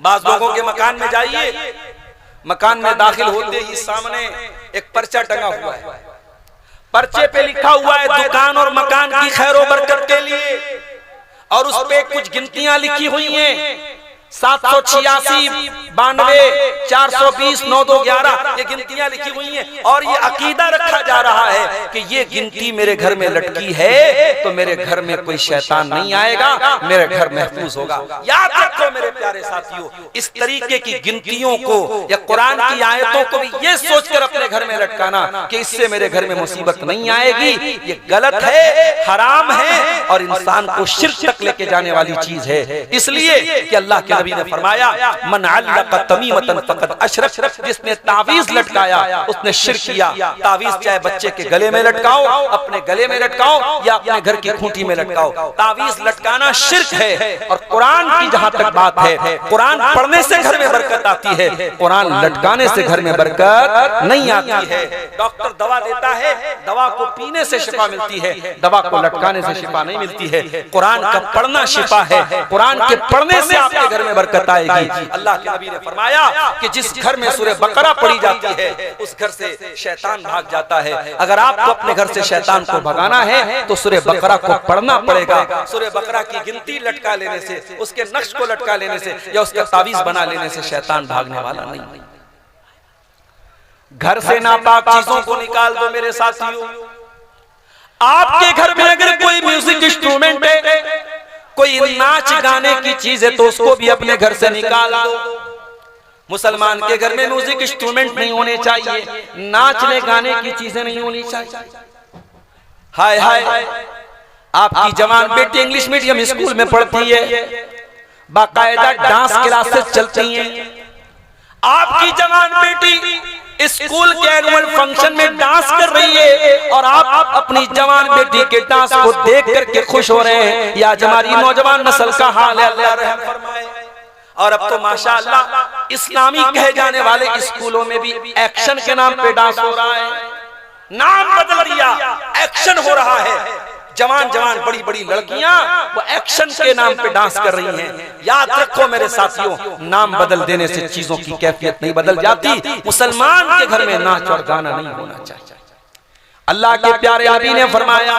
बाज लोगों के मकान में जाइए, मकान में दाखिल होते ही सामने एक पर्चा टंगा हुआ है, पर्चे पे लिखा हुआ है दुकान और मकान की खैरो बरकत के लिए, और उस पे कुछ गिनतियां लिखी हुई हैं 786 92 420 9211, ये गिनतियां लिखी हुई हैं। और ये अकीदा रखा जा रहा है कि ये गिनती मेरे घर में लटकी है तो मेरे घर में कोई शैतान नहीं आएगा, मेरे घर महफूज होगा। याद रखो मेरे प्यारे साथियों, इस तरीके की गिनतियों को या कुरान की आयतों को भी ये सोचकर अपने घर में लटकाना कि इससे मेरे घर में मुसीबत नहीं आएगी, ये गलत है, हराम है और इंसान को शिर्क तक लेके जाने वाली चीज है। इसलिए कि अल्लाह के नबी ने फरमाया मन अल्लक़ तमीमतन फ़क़द अशरक, जिसने तावीज लटकाया उसने शिर्क किया। तावीज चाहे बच्चे के गले में लटकाओ, अपने गले में लटकाओ या अपने घर की खूंटी में लटकाओ, तावीज लटकाना शिर्क है। और कुरान की जहां तक बात है, कुरान पढ़ने से घर में बरकत आती है, कुरान लटकाने से घर में बरकत नहीं आती है। डॉक्टर दवा देता है, दवा को पीने से शिफा मिलती है, दवा को लटकाने से शिफा नहीं मिलती है। कुरान का पढ़ना शिफा है, कुरान के पढ़ने से आपके घर में बरकत आएगी। अल्लाह के नबी ने फरमाया कि जिस घर में सूरह बकरा पढ़ी जाती है उस घर से शैतान भाग जाता है। अगर आपको अपने घर से शैतान को भगाना है तो सूरह बकरा को पढ़ना पड़ेगा। सूरह बकरा की गिनती लटका लेने से, उसके नक्श को लटका लेने से या उसका तावीज बना लेने से शैतान भागने वाला नहीं। घर से नापाक चीजों को निकाल दो मेरे साथियों। आपके घर में अगर कोई म्यूजिक इंस्ट्रूमेंट है, कोई नाच गाने की चीज है, तो उसको भी अपने घर से निकाल दो। मुसलमान के घर में म्यूजिक इंस्ट्रूमेंट नहीं होने चाहिए, नाचने गाने की चीजें नहीं होनी चाहिए। हाय हाय, आपकी जवान बेटी इंग्लिश मीडियम स्कूल में पढ़ती है, बाकायदा डांस क्लासेस चलती हैं। आपकी जवान बेटी स्कूल के एनुअल फंक्शन में डांस कर रही है और आप अपनी जवान बेटी के डांस को देख करके खुश हो रहे हैं। या हमारी नौजवान नस्ल का हाल है, अल्लाह रहम फरमाए। और अब तो माशाअल्लाह इस्लामी कहे जाने वाले स्कूलों में भी एक्शन के नाम पे डांस हो रहा है, नाम बदल दिया, एक्शन हो रहा है। जवान जवान बड़ी बड़ी लड़कियां वो एक्शन के नाम पे डांस कर रही हैं। याद रखो मेरे साथियों, नाम बदल देने से चीजों की कैफियत नहीं बदल जाती। मुसलमान के घर में नाच और गाना नहीं होना चाहिए। अल्लाह के प्यारे नबी ने फरमाया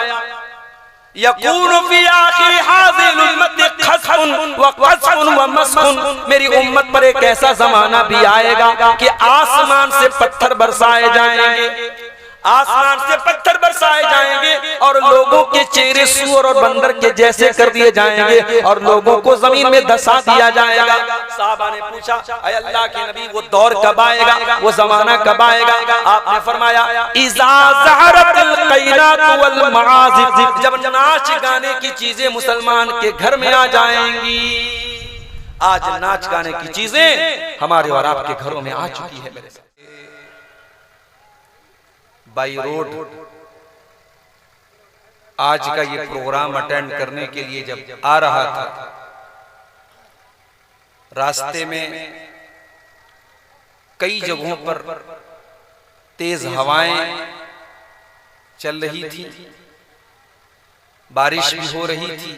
यकूनु फी आखिर हाज़िल उम्मत खस्फुन व क़स्फुन व मस्खुन, मेरी उम्मत पर एक ऐसा जमाना भी आएगा कि आसमान से पत्थर बरसाए जाएंगे, आसमान से पत्थर बरसाए जाएंगे और लोगों के चेहरे सूअर और बंदर के जैसे कर दिए जाएंगे और लोगों को जमीन में धंसा दिया जाएगा। साहबा ने पूछा अय अल्लाह के नबी वो दौर कब आएगा, वो जमाना कब आएगा? आपने फरमाया इज़ा ज़हरतल क़ैनातु वल मआज़िफ़, जब नाच गाने की चीजें मुसलमान के घर में आ जाएंगी। आज नाच गाने की चीजें हमारे और आपके घरों में आ चुकी है। मेरे बाई रोड आज का ये प्रोग्राम अटेंड करने के लिए जब आ रहा था, रास्ते में कई जगहों पर तेज हवाएं चल रही थी, बारिश भी हो रही थी,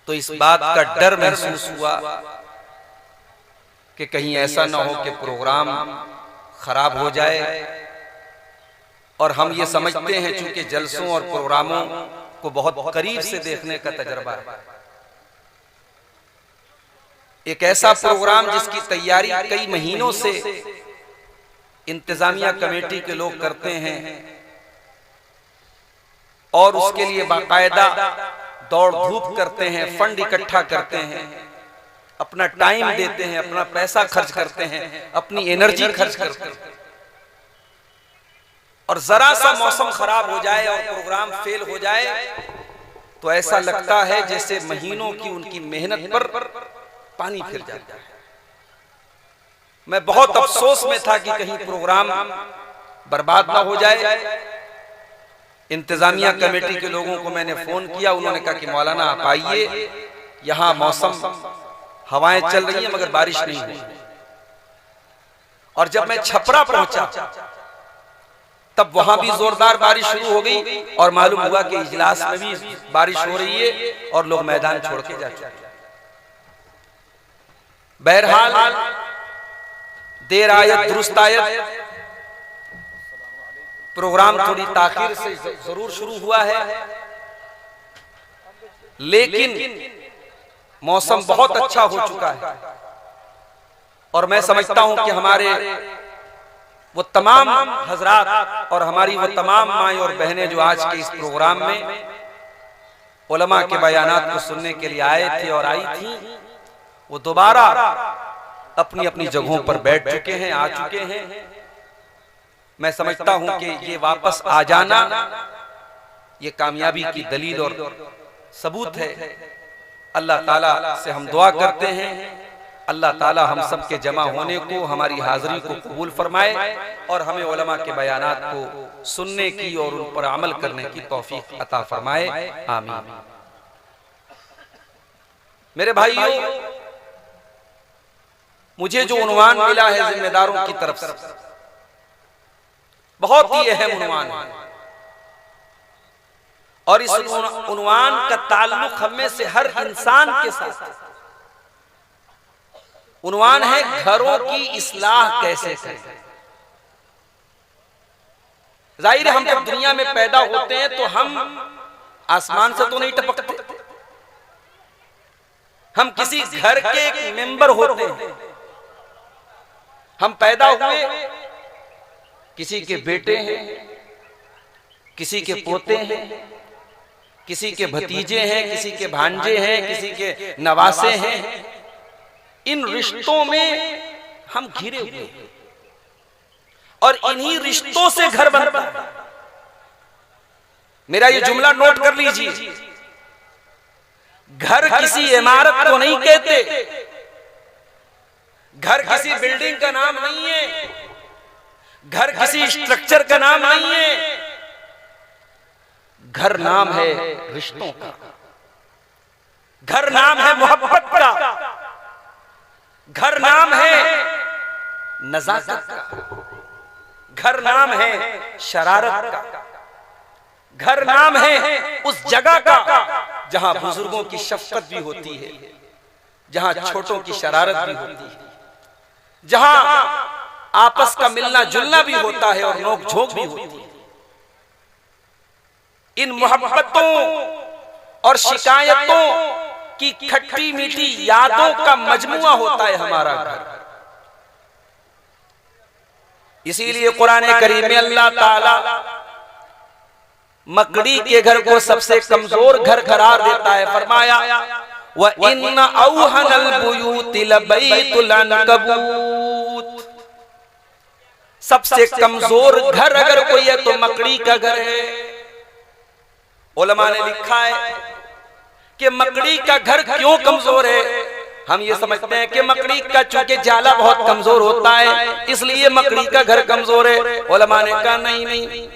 तो इस बात का डर महसूस हुआ कि कहीं ऐसा ना हो कि प्रोग्राम खराब हो जाए। और हम ये समझते हैं चूंकि जलसों और प्रोग्रामों को बहुत करीब से देखने का तजर्बा है, एक ऐसा प्रोग्राम जिसकी तैयारी कई महीनों से इंतजामिया कमेटी के लोग करते हैं और उसके लिए बाकायदा दौड़ धूप करते हैं, फंड इकट्ठा करते हैं, अपना टाइम देते हैं, अपना पैसा खर्च करते हैं, अपनी एनर्जी खर्च करते हैं। और जरा सा मौसम खराब हो जाए और प्रोग्राम फेल हो जाए तो ऐसा लगता है जैसे महीनों की उनकी मेहनत पर पानी फिर जाता है। मैं बहुत अफसोस में था कि कहीं प्रोग्राम बर्बाद ना हो जाए। इंतजामिया कमेटी के लोगों को मैंने फोन किया, उन्होंने कहा कि मौलाना आप आइए, यहाँ मौसम हवाएं चल रही हैं मगर बारिश नहीं हुई। और जब मैं छपरा पहुंचा तब वहां भी जोरदार बारिश शुरू हो गई और मालूम हुआ कि इजलास में भी बारिश हो रही है और लोग मैदान छोड़ के जा चुके। बहरहाल देर आयत दुरुस्त आयत, प्रोग्राम थोड़ी ताखीर से जरूर शुरू हुआ है, लेकिन मौसम बहुत अच्छा हो चुका है और मैं समझता हूं कि हमारे वो तमाम हजरात और हमारी वो तमाम माएँ और बहनें जो आज के इस प्रोग्राम में उलमा के बयानात को सुनने के लिए आए थे और आई थी, वो दोबारा अपनी अपनी जगहों पर बैठ चुके हैं, आ चुके हैं। मैं समझता हूं कि ये वापस आ जाना ये कामयाबी की दलील और सबूत है। अल्लाह ताला से हम दुआ करते हैं, अल्लाह ताला हम सब के जमा होने को, हमारी हाजिरी को कबूल फरमाए और हमें उलमा के बयानात को सुनने की और उन पर अमल करने की तौफीक अता फरमाए, आमीन। मेरे भाइयों, मुझे जो उन्वान मिला है जिम्मेदारों की तरफ से, बहुत ही अहम उन्वान है और इस उन्वान का ताल्लुक हम में से हर इंसान के साथ। उन्वान है घरों की इस्लाह कैसे करें। जाहिर है हम जब दुनिया में पैदा होते हैं तो हम आसमान से तो नहीं टपकते, हम किसी घर के एक मेंबर होते हैं। हम पैदा हुए, किसी के बेटे हैं, किसी के पोते हैं, किसी के भतीजे हैं, किसी के भांजे हैं, किसी के नवासे हैं। इन रिश्तों में हम घिरे हुए हैं और इन्हीं रिश्तों से घर बनता है। मेरा ये जुमला नोट कर लीजिए, घर किसी इमारत को नहीं कहते, घर किसी बिल्डिंग का नाम नहीं है, घर किसी स्ट्रक्चर का नाम नहीं है, घर नाम है रिश्तों का, घर नाम है मोहब्बत का, घर नाम है नजाकत का, घर नाम है शरारत का, घर नाम है उस जगह का जहां बुजुर्गों की शफकत भी होती है, जहां छोटों की शरारत भी होती है, जहां आपस का मिलना जुलना भी होता है और नोक झोंक भी होती है। इन मोहब्बतों और शिकायतों की खट्टी मीठी यादों का मजमुआ होता है हमारा घर। इसीलिए कुरान करीम में अल्लाह ताला मकड़ी के घर को सबसे कमजोर घर करार देता है। फरमाया व इन औहनल बुयूति लबैतुल अनकबूत, सबसे कमजोर घर अगर कोई है तो मकड़ी का घर है। उलमा ने लिखा है कि मकड़ी का घर क्यों कमजोर है। हम ये समझते हैं कि मकड़ी का चूंकि जाला बहुत कमजोर होता है इसलिए मकड़ी का घर कमजोर है। उलमा ने कहा नहीं नहीं,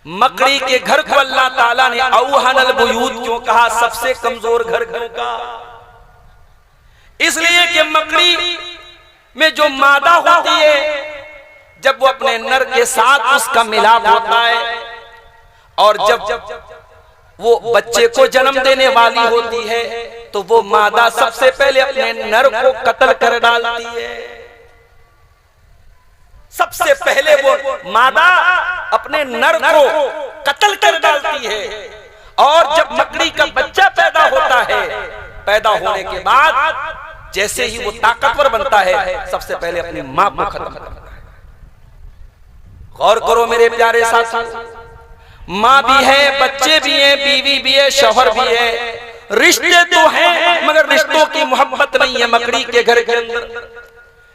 मकड़ी के घर को अल्लाह ताला ने औहनल बुयूत क्यों कहा, सबसे कमजोर घर क्यों कहा? इसलिए कि मकड़ी में जो मादा होती है जब वो अपने नर के साथ उसका मिलाप होता है और जब वो बच्चे को जन्म देने वाली होती है तो वो मादा सबसे पहले अपने नर को कत्ल कर डालती है। सबसे पहले वो मादा अपने नर को कत्ल कर डालती है और जब मकड़ी का बच्चा पैदा होता है, पैदा होने के बाद जैसे ही वो ताकतवर बनता है सबसे पहले अपनी मां को खत्म करता है। गौर करो मेरे प्यारे साथी, मां भी है, बच्चे भी हैं, बीवी भी है, शौहर भी है, रिश्ते तो हैं मगर रिश्तों की मोहब्बत नहीं है मकड़ी के घर के अंदर।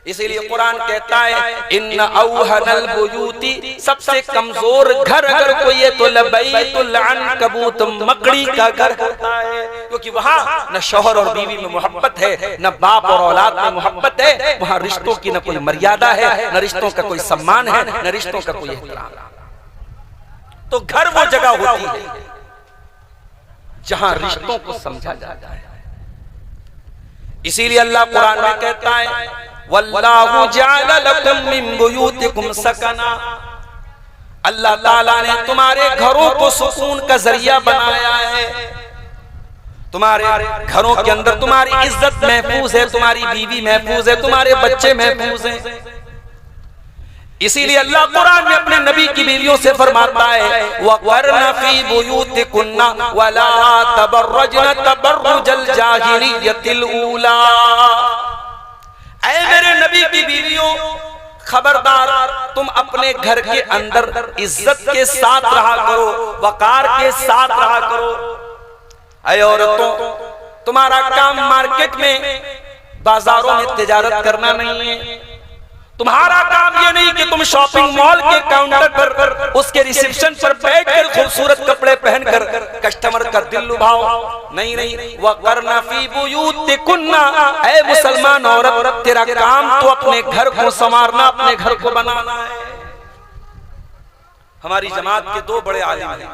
इसीलिए कुरान कहता है इन औहनल बुयूती, सबसे कमजोर घर अगर कोई है तो लबैतुल अनकबूत, मकड़ी का घर होता है। क्योंकि वहां न शौहर और बीवी में मोहब्बत है, न बाप और औलाद में मोहब्बत है, वहां रिश्तों की न कोई मर्यादा है, न रिश्तों का कोई सम्मान है, न रिश्तों का कोई एहतराम। तो घर वो जगह होती है जहां रिश्तों को समझा जाता है। इसीलिए अल्लाह कुरान में कहता है वल्लाहु जअल लकुम मिन बुयूतिकुम सकना, अल्लाह ताला ने तुम्हारे घरों को सुकून का जरिया बनाया है। तुम्हारे घरों के अंदर तुम्हारी इज्जत महफूज है, तुम्हारी बीवी महफूज है, तुम्हारे बच्चे महफूज हैं। इसीलिए अल्लाह कुरान में अपने नबी की बीवियों से फरमाता है वक़रना फी बुयूतिकुन्ना वला तबर्रजना तबर्रुजल जाहिलियतिल ऊला। ऐ मेरे नबी की बीवियों, खबरदार, तुम अपने घर के अंदर इज्जत के साथ रहा करो, वकार के साथ रहा करो। ऐ औरतों, तुम्हारा काम मार्केट में बाजारों में तिजारत करना नहीं है। तुम्हारा काम ये नहीं कि तुम शॉपिंग मॉल के काउंटर पर उसके रिसेप्शन पर बैठकर खूबसूरत कपड़े पहनकर कस्टमर का दिल लुभाओ। नहीं नहीं, वक़रना फी बुयूतिकुन्ना, ऐ मुसलमान औरत, तेरा काम तो अपने घर को संवारना, अपने घर को बनाना है। हमारी जमात के दो बड़े आलिम हैं,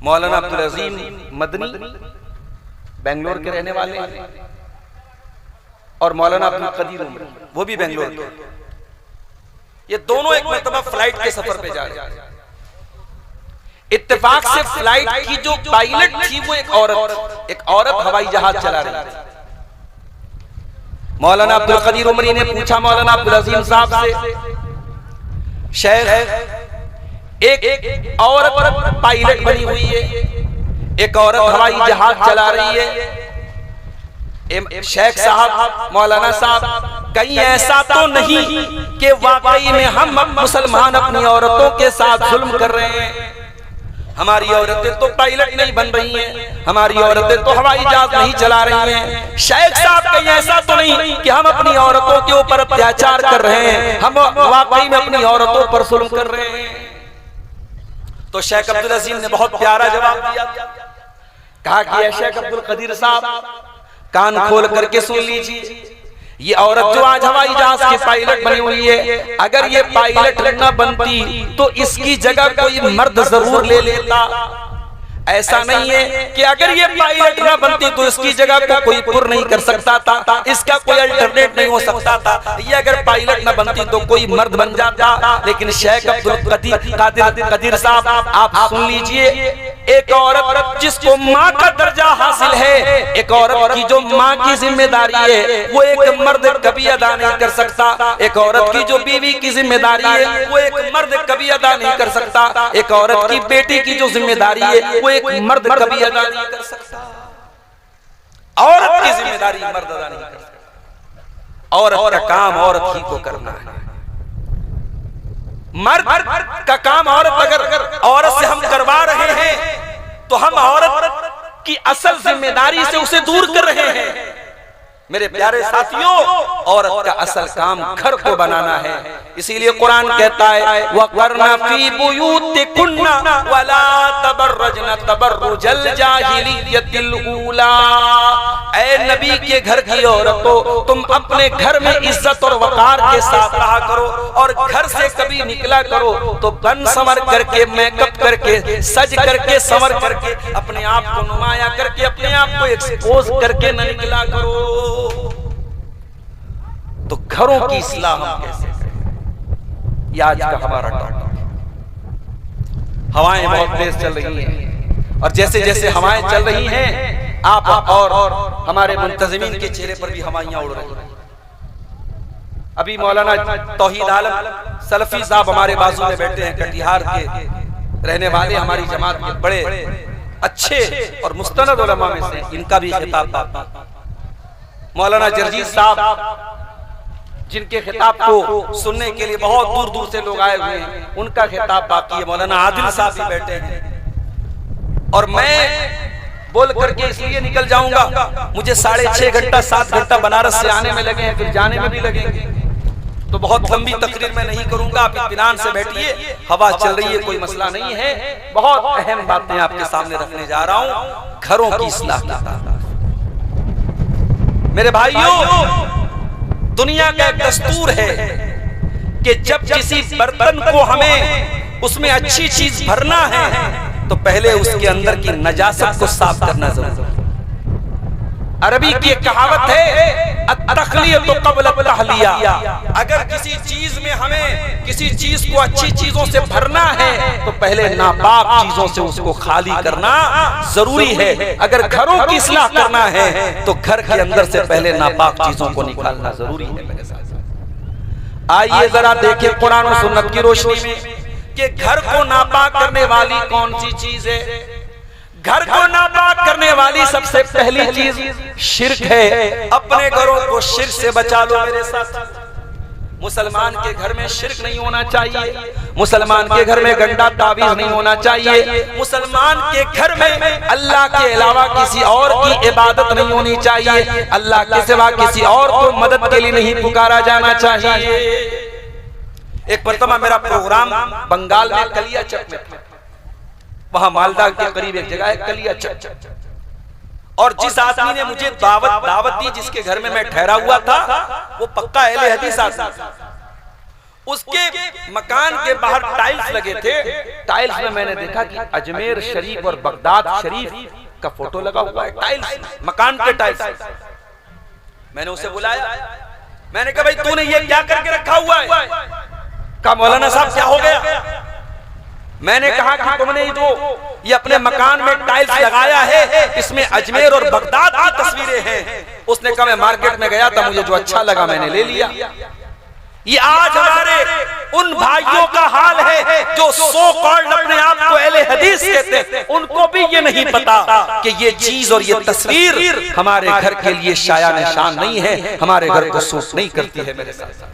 मौलाना अब्दुल अजीम मदनी बेंगलोर के रहने वाले हैं, और मौलाना अब्दुल कदीर उमरी, वो भी बेंगलोर के। ये दोनों एक मरतबा फ्लाइट के सफर पे जा रहे हैं। इत्तेफाक से फ्लाइट की जो पायलट थी वो एक औरत हवाई जहाज चला रही थी। मौलाना अब्दुल कदीर उमरी ने पूछा मौलाना अब्दुल अजीम साहब से, शेख, एक औरत पायलट बनी हुई है, एक औरत हवाई जहाज चला रही है। शेख साहब, मौलाना साहब, कहीं ऐसा तो नहीं कि वाकई में हम मुसलमान अपनी औरतों के साथ जुल्म कर रहे हैं? हमारी औरतें तो पायलट नहीं बन रही हैं, हमारी औरतें तो हवाई जहाज नहीं चला रही हैं। शेख साहब, कहीं ऐसा तो नहीं कि हम अपनी औरतों के ऊपर अत्याचार कर रहे हैं, हम वाकई में अपनी औरतों पर जुल्म कर रहे हैं? तो शेख अब्दुल अजीम ने बहुत प्यारा जवाब दिया, कहा कि शेख अब्दुल कदीर साहब, कान खोल करके सुन लीजिए, ये औरत जो आज हवाई जहाज की पायलट बनी हुई है, अगर ये पायलट न बनती तो इसकी जगह कोई मर्द जरूर ले लेता। ऐसा नहीं है कि अगर ये पायलट न बनती तो इसकी जगह को कोई पुर नहीं कर सकता था, इसका कोई अल्टरनेट नहीं हो सकता था। ये अगर पायलट न बनती तो कोई मर्द बन जाता। लेकिन शेख अब्दुल कदीर साहब, आप सुन लीजिए, एक औरत जिसको माँ का दर्जा हासिल है, एक औरत की जो माँ की जिम्मेदारी है वो एक मर्द कभी अदा नहीं कर सकता। एक औरत की जो बीवी की जिम्मेदारी है वो एक मर्द कभी अदा नहीं कर सकता। एक औरत की बेटी की जो जिम्मेदारी है वो एक मर्द कभी अदा नहीं कर सकता। औरत की जिम्मेदारी मर्द अदा नहीं कर सकता। औरत का काम औरत ही को करना है। मर्द का काम औरत, अगर औरत से हम करवा रहे हैं तो हम औरत की असल जिम्मेदारी से उसे दूर कर रहे हैं। मेरे प्यारे साथियों, औरत का असल काम घर को बनाना है। इसीलिए कुरान कहता है वक़रना फी बुयूतिकुन्ना वला तबर्रजना तबर्रुजल जाहिलियतिल ऊला। ऐ नबी के घर की औरतों, तुम अपने घर में इज्जत और वकार के साथ रहा करो, और घर से कभी निकला करो तो बन संवर करके, मेकअप करके, सज करके, संवर करके, अपने आप को नुमाया करके, अपने आप को एक्सपोज करके न निकला करो। तो घरों की इस्लाह हम कैसे करें, ये आज का हमारा टॉपिक है। हवाएं बहुत तेज चल रही हैं, और जैसे जैसे हवाएं चल रही हैं, आप और हमारे मुंतज़िमीन के चेहरे पर भी हवाइयां उड़ रही हैं। अभी मौलाना तौहीद आलम सलफी साहब हमारे बाजू में बैठे हैं, कटिहार के रहने वाले, हमारी जमात के बड़े अच्छे और मुस्तनद उलमा में से। इनका भी खिताब था। मौलाना जर्जीज साहब, जिनके खिताब को सुनने के लिए बहुत दूर दूर से लोग आए हुए हैं, उनका खिताब बाकी है। मौलाना आदिल साहब भी बैठे हैं। और मैं बोल करके इसलिए निकल जाऊंगा, मुझे 6.5 घंटा 7 घंटा बनारस से आने में लगे हैं, फिर जाने में भी लगेंगे, तो बहुत लंबी तकरीर मैं नहीं करूंगा। आप इत्मीनान से बैठिए, हवा चल रही है, कोई मसला नहीं है। बहुत अहम बातें आपके सामने रखने जा रहा हूं, घरों की इस्लाह। मेरे भाइयों, दुनिया का एक दस्तूर है कि जब किसी बर्तन को हमें उसमें अच्छी चीज भरना है तो पहले उसके अंदर की नजासत को साफ करना जरूरी है। अरबी की एक कहावत है, तखलिया तो कबल तहलिया। अगर किसी चीज में हमें किसी चीज को अच्छी चीजों से भरना है तो पहले नापाक चीजों से उसको खाली करना जरूरी है। अगर घरों की इस्लाह करना है तो घर के अंदर से पहले नापाक चीजों को निकालना जरूरी है मेरे साथ। आइए जरा देखें कुरान और सुन्नत की रोशनी में कि घर को नापाक करने वाली कौन सी चीज है। घर को नापाक करने वाली सबसे पहली चीज शिर्क है। अपने घरों को शिर्क से बचा लो मेरे साथ। मुसलमान के घर में शिर्क नहीं होना चाहिए। मुसलमान के घर में गंदा ताबीज नहीं होना चाहिए। मुसलमान के घर में अल्लाह के अलावा किसी और की इबादत नहीं होनी चाहिए। अल्लाह के सिवा किसी और को मदद के लिए नहीं पुकारा जाना चाहिए। एक मरतबा मेरा प्रोग्राम बंगाल में कलियाचक में था। वहां मालदा के करीब एक जगह है कलियाचक, और जिस आदमी ने मुझे दावत दी, जिसके घर में मैं ठहरा हुआ था, वो पक्का अहले हदीस आदमी। उसके मकान के बाहर टाइल्स लगे थे। टाइल्स में मैंने देखा कि अजमेर शरीफ और बगदाद शरीफ का फोटो लगा हुआ है टाइल्स, मकान के टाइल्स। मैंने उसे बुलाया, मैंने कहा भाई तूने ये क्या करके रखा हुआ है? कहा मौलाना साहब क्या हो गया? मैंने कहा कि तुमने जो ये अपने मकान में टाइल्स लगाया है इसमें अजमेर और बगदाद की तस्वीरें हैं। उसने कहा मैं मार्केट में गया था, मुझे जो अच्छा लगा मैंने ले लिया। ये आज हमारे उन भाइयों का हाल है जो सो कॉल्ड अपने आप को अहले हदीस कहते हैं। उनको भी ये नहीं पता कि ये चीज और ये तस्वीर हमारे घर के लिए शाया निशान नहीं है, हमारे घर को सूट नहीं करती है मेरे साथ।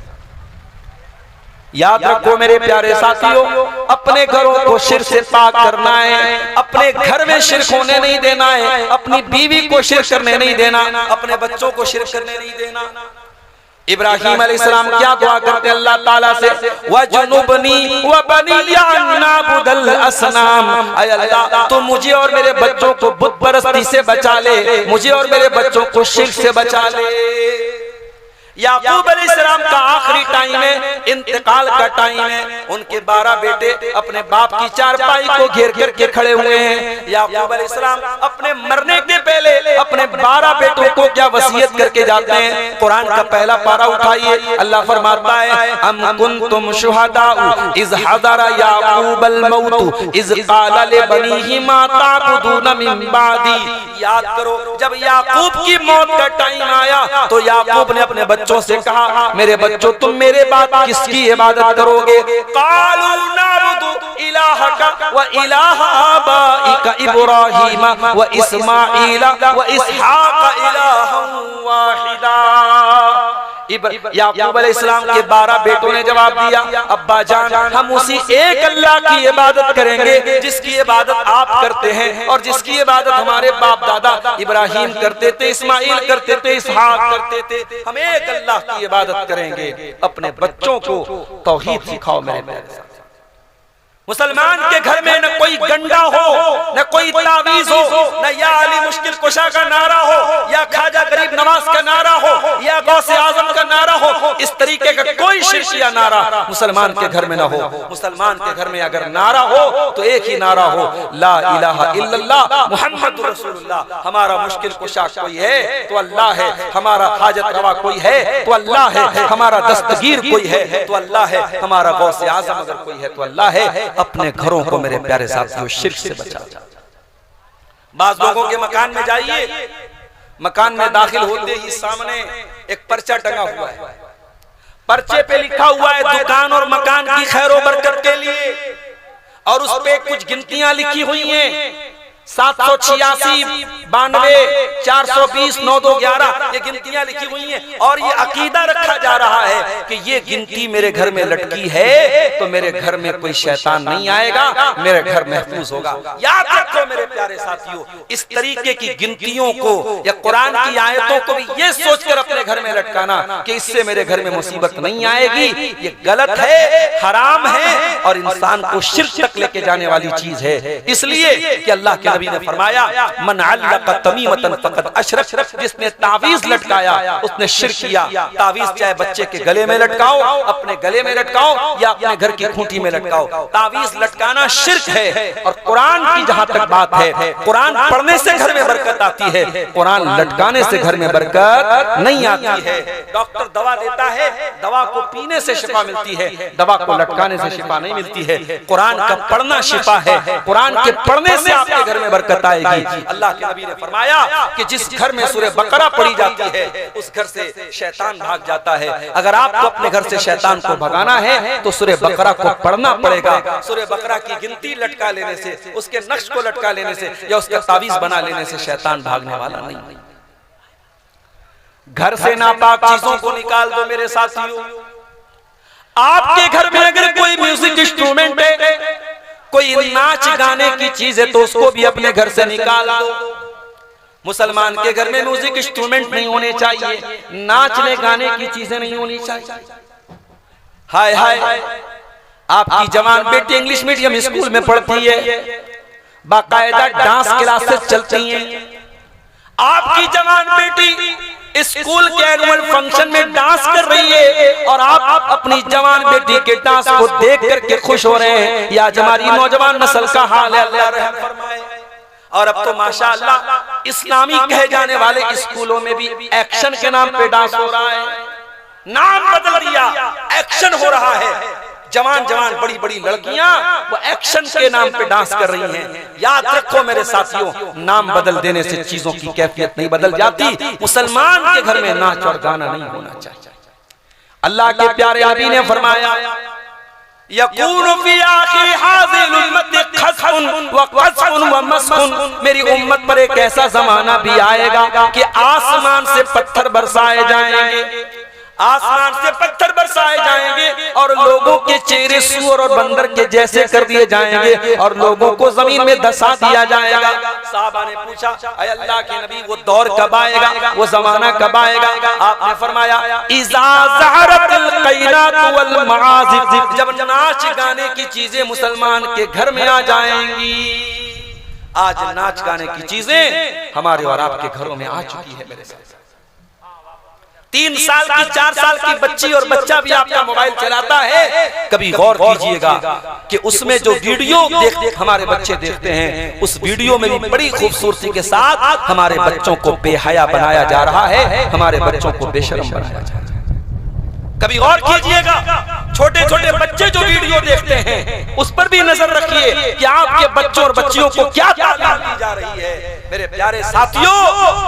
याद रखो मेरे प्यारे साथियों, अपने घरों को शिर्क से पाक करना है। अपने घर में शिर्क होने नहीं देना है। अपनी बीवी को शिर्क करने नहीं देना, अपने बच्चों को शिर्क करने नहीं देना। इब्राहिम अलैहिस्सलाम क्या दुआ करते अल्लाह ताला से? वजनुबनी व बनिया अन नअबुदल असनाम। ऐ अल्लाह तू मुझे और मेरे बच्चों को बुत परस्ती से बचा ले, मुझे और मेरे बच्चों को शिर्क से बचा ले। याकूब अलैहिस्सलाम का आखिरी टाइम है, इंतकाल का टाइम है। उनके 12 बेटे अपने बाप की चारपाई को घेर करके खड़े हुए हैं। याकूब अलैहिस्सलाम अपने मरने के पहले अपने 12 बेटों को क्या वसीयत करके जाते हैं? कुरान का पहला पारा उठाइए, अल्लाह फरमाता है अम कुंतुम शुहदा इज़ हज़रा याकूबल मौत इज़ क़ाला लिबनीहि मा ताबुदून मिन बादी। याद करो जब याकूब की मौत का टाइम आया तो याकूब ने अपने बच्चों से कहा मेरे बच्चों तुम मेरे बाद किसकी इबादत करोगे? कालू नअबुदु इलाहका व इलाह आबाइका इब्राहीम व इस्माईला व इसहाक इलाहन वाहिदा। याकूब अलैहिस्सलाम के 12 बेटों ने जवाब दिया अब्बा जान हम उसी एक अल्लाह की इबादत करेंगे जिसकी इबादत आप करते हैं और जिसकी इबादत हमारे बाप दादा इब्राहिम करते थे, इस्माइल करते थे, इसहाक करते थे। हम एक अल्लाह की इबादत करेंगे। अपने बच्चों को तौहीद सिखाओ मेरे प्यारे साथ। मुसलमान के घर में न कोई गंडा हो, न कोई तावीज हो, न या अली मुश्किल कुशा का नारा हो, या ख्वाजा गरीब नवाज का नारा हो, या गौसे आजम का नारा हो। इस तरीके का कोई शिर्किया नारा मुसलमान के घर में न हो। मुसलमान के घर में अगर नारा हो तो एक ही नारा हो, ला इलाहा इल्लल्लाह मुहम्मदुर रसूलुल्लाह। हमारा मुश्किल कुशा कोई है तो अल्लाह है, हमारा हाजत रवा कोई है तो अल्लाह है, हमारा दस्तगीर कोई है तो अल्लाह है, हमारा गौसे आजम अगर कोई है तो अल्लाह है। अपने घरों को मेरे प्यारे साथियों शिर्क से बचा। बाज लोगों के मकान में जाइए, मकान में दाखिल होते ही सामने एक पर्चा टंगा हुआ है। पर्चे पे लिखा हुआ है दुकान और मकान की खैरो बरकत के लिए, और उस पे कुछ गिनतियां लिखी हुई हैं 786 92 420 9211 ये गिनतियां लिखी हुई हैं। और ये अकीदा रखा जा रहा है कि ये गिनती मेरे घर में लटकी है तो मेरे घर में कोई शैतान नहीं आएगा, मेरे घर महफूज होगा। याद रखो मेरे प्यारे साथियों, इस तरीके की गिनतियों को या कुरान की आयतों को भी ये सोचकर अपने घर में लटकाना कि इससे मेरे घर में मुसीबत नहीं आएगी, ये गलत है, हराम है। और इंसान को शिर्क तक लेके जाने वाली चीज है। इसलिए कि अल्लाह के नबी ने फरमाया, मन अल्लक़ तमीमतन फ़क़द अशरक, जिसने तावीज लटकाया उसने शिर्क किया। तावीज चाहे बच्चे के गले में लटकाओ, अपने गले में लटकाओ या अपने घर की खूंटी में लटकाओ, तावीज लटकाना शिर्क है। और कुरान की जहां तक बात है, कुरान पढ़ने से घर में बरकत आती है, कुरान लटकाने से घर में बरकत नहीं आती है। डॉक्टर दवा देता है, दवा को पीने से शिफा मिलती है, दवा को लटकाने से शिफा नहीं मिलती है। कुरान का पढ़ना शिफा है, कुरान के पढ़ने से आपके घर में बरकत आएगी। अल्लाह के नबी ने फरमाया कि जिस घर में सूरह बकरा पढ़ी जाती है उस घर से शैतान भाग जाता है। अगर आपको अपने घर से शैतान को भगाना है तो सूरह बकरा को पढ़ना पड़ेगा। सूरह बकरा की गिनती लटका लेने से, उसके नक्श को लटका लेने से या उसका तावीज बना लेने से शैतान भागने वाला नहीं। घर से नापाक चीजों को निकाल दो मेरे साथियों। आपके घर में अगर कोई म्यूजिक इंस्ट्रूमेंट है, कोई नाच गाने की चीज है, तो उसको भी अपने घर से निकाल दो। मुसलमान के घर में म्यूजिक इंस्ट्रूमेंट नहीं होने चाहिए, नाचने गाने की चीजें नहीं होनी चाहिए। हाय हाय, आपकी जवान बेटी इंग्लिश मीडियम स्कूल में पढ़ती है, बाकायदा डांस क्लासेस चलती हैं। आपकी जवान बेटी स्कूल के एनुअल फंक्शन में डांस कर रही है और आप अपनी जवान बेटी के डांस को देख करके खुश हो रहे हैं। या हमारी नौजवान नस्ल का हाल है, अल्लाह रहम फरमाए। और अब तो माशाअल्लाह इस्लामी कहे जाने वाले स्कूलों में भी एक्शन के नाम पे डांस हो रहा है। नाम बदल दिया, एक्शन हो रहा है। जवान जवान बड़ी बड़ी लड़कियां वो एक्शन के नाम पे डांस कर रही हैं। याद रखो मेरे साथियों, नाम बदल देने से चीजों की कैफियत नहीं बदल जाती। मुसलमान के घर में नाच और गाना नहीं होना चाहिए। अल्लाह के प्यारे नबी ने फरमाया, यकूनु फी आखिर हाज़िल उम्मत खस्फुन व क़ज़्फ़ुन व मस्ख़ुन, मेरी उम्मत पर एक ऐसा जमाना भी आएगा कि आसमान से पत्थर बरसाए जाएंगे, आसमान से पत्थर बरसाए जाएंगे और लोगों के चेहरे सूअर और बंदर के जैसे कर दिए जाएंगे और लोगों को जमीन में दसा दिया जाएगा। साहबा ने पूछा, अय अल्लाह के नबी वो दौर कब आएगा, वो जमाना कब आएगा? आपने फरमाया, इज़ा ज़हरतिल क़ैनात वल मआज़िफ़, जब नाच गाने की चीजें मुसलमान के घर में आ जाएंगी। आज नाच गाने की चीजें हमारे और आपके घरों में आ चुकी है मेरे साथ। 3 साल की 4 साल की बच्ची और बच्चा भी आपका मोबाइल चलाता है, कभी गौर कीजिएगा कि उसमें जो वीडियो हमारे बच्चे देखते हैं, उस वीडियो में भी बड़ी खूबसूरती के साथ हमारे बच्चों को बेहया बनाया जा रहा है, हमारे बच्चों को बेशर्म बनाया जा रहा है। कभी गौर कीजिएगा, छोटे छोटे बच्चे जो वीडियो देखते हैं उस पर भी नजर रखिए कि आपके बच्चों और बच्चियों को क्या तालीम दी जा रही है। मेरे प्यारे साथियों,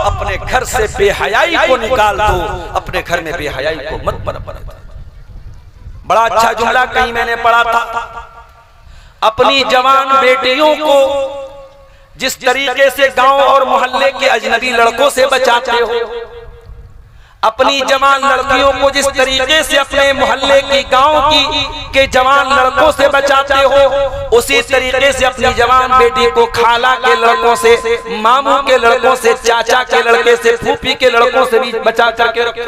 अपने घर से बेहयाई को निकाल दो, अपने घर में बेहयाई को मत बरपा। बड़ा अच्छा जुमला कहीं मैंने पढ़ा था, अपनी जवान बेटियों को जिस तरीके से गांव और मोहल्ले के अजनबी लड़कों से बचाते हो, अपनी जवान लड़कियों को जिस तरीके से अपने मोहल्ले की गांव की के जवान लड़कों से बचाते हो, उसी तरीके से अपनी जवान बेटी को खाला के लड़कों से, मामू के लड़कों से, चाचा के लड़के से, फूफी के लड़कों से भी बचा करके रखो।